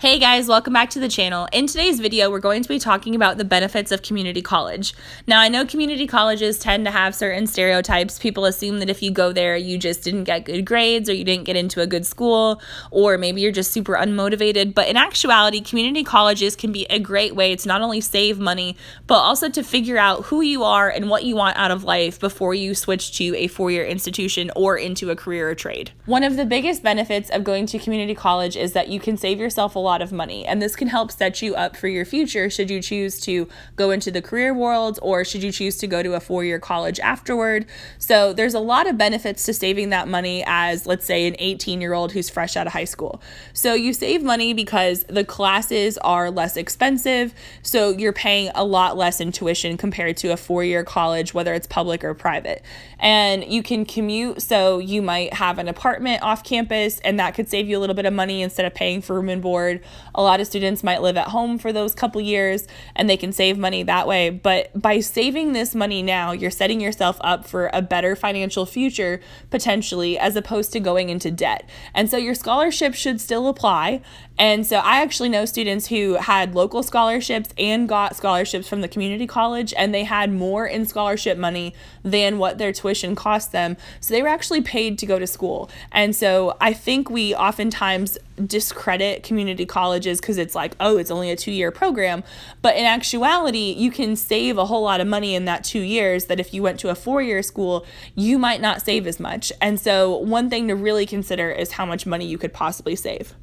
Hey guys, welcome back to the channel. In today's video, we're going to be talking about the benefits of community college. Now, I know community colleges tend to have certain stereotypes. People assume that if you go there, you just didn't get good grades or you didn't get into a good school, or maybe you're just super unmotivated. But in actuality, community colleges can be a great way to not only save money, but also to figure out who you are and what you want out of life before you switch to a four-year institution or into a career or trade. One of the biggest benefits of going to community college is that you can save yourself a lot of money, and this can help set you up for your future should you choose to go into the career world or should you choose to go to a four-year college afterward. So there's a lot of benefits to saving that money as, let's say, an 18-year-old who's fresh out of high school. So you save money because the classes are less expensive, so you're paying a lot less in tuition compared to a four-year college, whether it's public or private. And you can commute, so you might have an apartment off campus, and that could save you a little bit of money instead of paying for room and board. A lot of students might live at home for those couple years, and they can save money that way. But by saving this money now, you're setting yourself up for a better financial future, potentially, as opposed to going into debt. And so your scholarship should still apply. And so I actually know students who had local scholarships and got scholarships from the community college, and they had more in scholarship money than what their tuition cost them. So they were actually paid to go to school. And so I think we oftentimes discredit community colleges because it's like, oh, it's only a 2-year program. But in actuality, you can save a whole lot of money in that 2 years that if you went to a 4-year school, you might not save as much. And so one thing to really consider is how much money you could possibly save.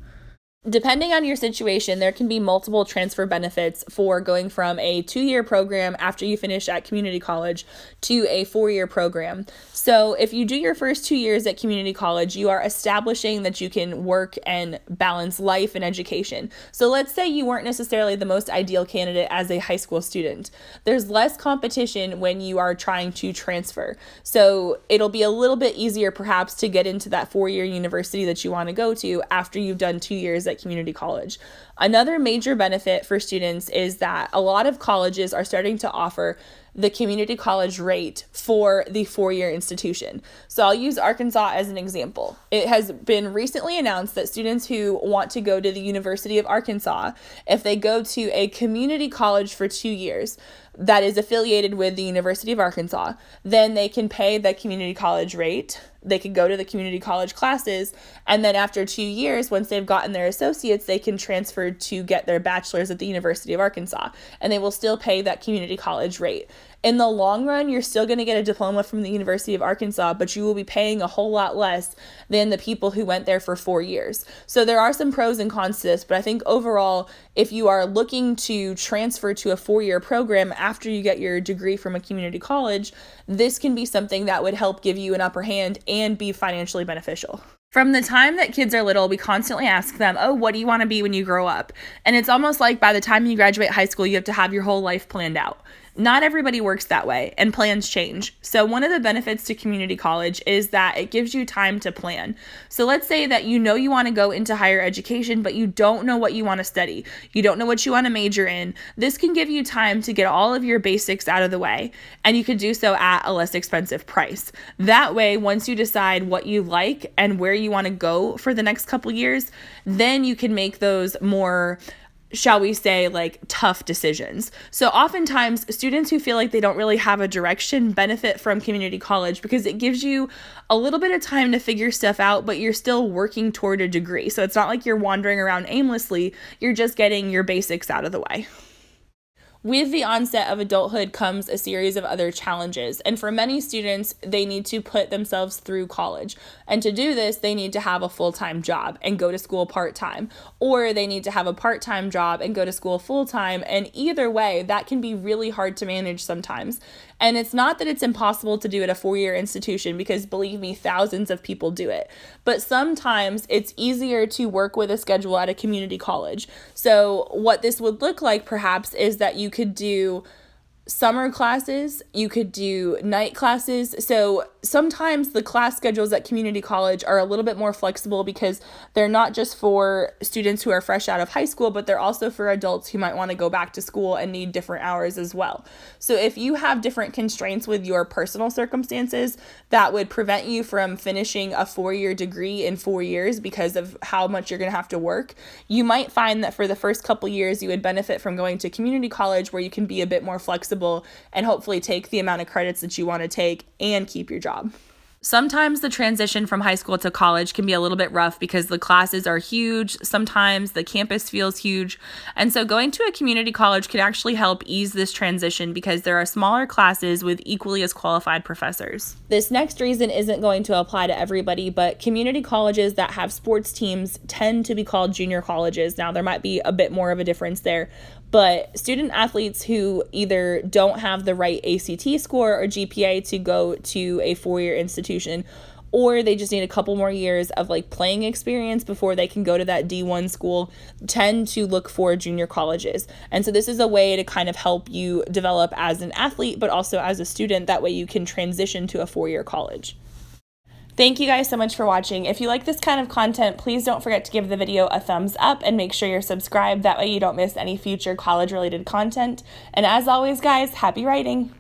Depending on your situation, there can be multiple transfer benefits for going from a 2-year program after you finish at community college to a 4-year program. So if you do your first 2 years at community college, you are establishing that you can work and balance life and education. So let's say you weren't necessarily the most ideal candidate as a high school student. There's less competition when you are trying to transfer. So it'll be a little bit easier perhaps to get into that 4-year university that you want to go to after you've done 2 years at community college. Another major benefit for students is that a lot of colleges are starting to offer the community college rate for the 4-year institution. So I'll use Arkansas as an example. It has been recently announced that students who want to go to the University of Arkansas, if they go to a community college for 2 years that is affiliated with the University of Arkansas, then they can pay the community college rate. They could go to the community college classes, and then after 2 years, once they've gotten their associates, they can transfer to get their bachelor's at the University of Arkansas, and they will still pay that community college rate. In the long run, you're still going to get a diploma from the University of Arkansas, but you will be paying a whole lot less than the people who went there for 4 years. So there are some pros and cons to this, but I think overall, if you are looking to transfer to a 4-year program after you get your degree from a community college, this can be something that would help give you an upper hand and be financially beneficial. From the time that kids are little, we constantly ask them, oh, what do you want to be when you grow up? And it's almost like by the time you graduate high school, you have to have your whole life planned out. Not everybody works that way, and plans change. So one of the benefits to community college is that it gives you time to plan. So let's say that you know you want to go into higher education, but you don't know what you want to study. You don't know what you want to major in. This can give you time to get all of your basics out of the way, and you could do so at a less expensive price. That way, once you decide what you like and where you want to go for the next couple years, then you can make those more, shall we say, like tough decisions. So oftentimes students who feel like they don't really have a direction benefit from community college because it gives you a little bit of time to figure stuff out, but you're still working toward a degree. So it's not like you're wandering around aimlessly, you're just getting your basics out of the way. With the onset of adulthood comes a series of other challenges, and for many students, they need to put themselves through college. And to do this, they need to have a full-time job and go to school part-time, or they need to have a part-time job and go to school full-time, and either way, that can be really hard to manage sometimes. And it's not that it's impossible to do at a 4-year institution, because believe me, thousands of people do it. But sometimes it's easier to work with a schedule at a community college. So what this would look like perhaps is that you could do summer classes, you could do night classes. So sometimes the class schedules at community college are a little bit more flexible because they're not just for students who are fresh out of high school, but they're also for adults who might want to go back to school and need different hours as well. So if you have different constraints with your personal circumstances that would prevent you from finishing a 4-year degree in 4 years because of how much you're going to have to work, you might find that for the first couple years you would benefit from going to community college where you can be a bit more flexible and hopefully take the amount of credits that you want to take and keep your job. Sometimes the transition from high school to college can be a little bit rough because the classes are huge. Sometimes the campus feels huge. And so going to a community college can actually help ease this transition because there are smaller classes with equally as qualified professors. This next reason isn't going to apply to everybody, but community colleges that have sports teams tend to be called junior colleges. Now, there might be a bit more of a difference there, but student athletes who either don't have the right ACT score or GPA to go to a 4-year institution, or they just need a couple more years of playing experience before they can go to that D1 school, tend to look for junior colleges. And so this is a way to kind of help you develop as an athlete, but also as a student. That way you can transition to a 4-year college. Thank you guys so much for watching. If you like this kind of content, please don't forget to give the video a thumbs up and make sure you're subscribed. That way you don't miss any future college-related content. And as always, guys, happy writing!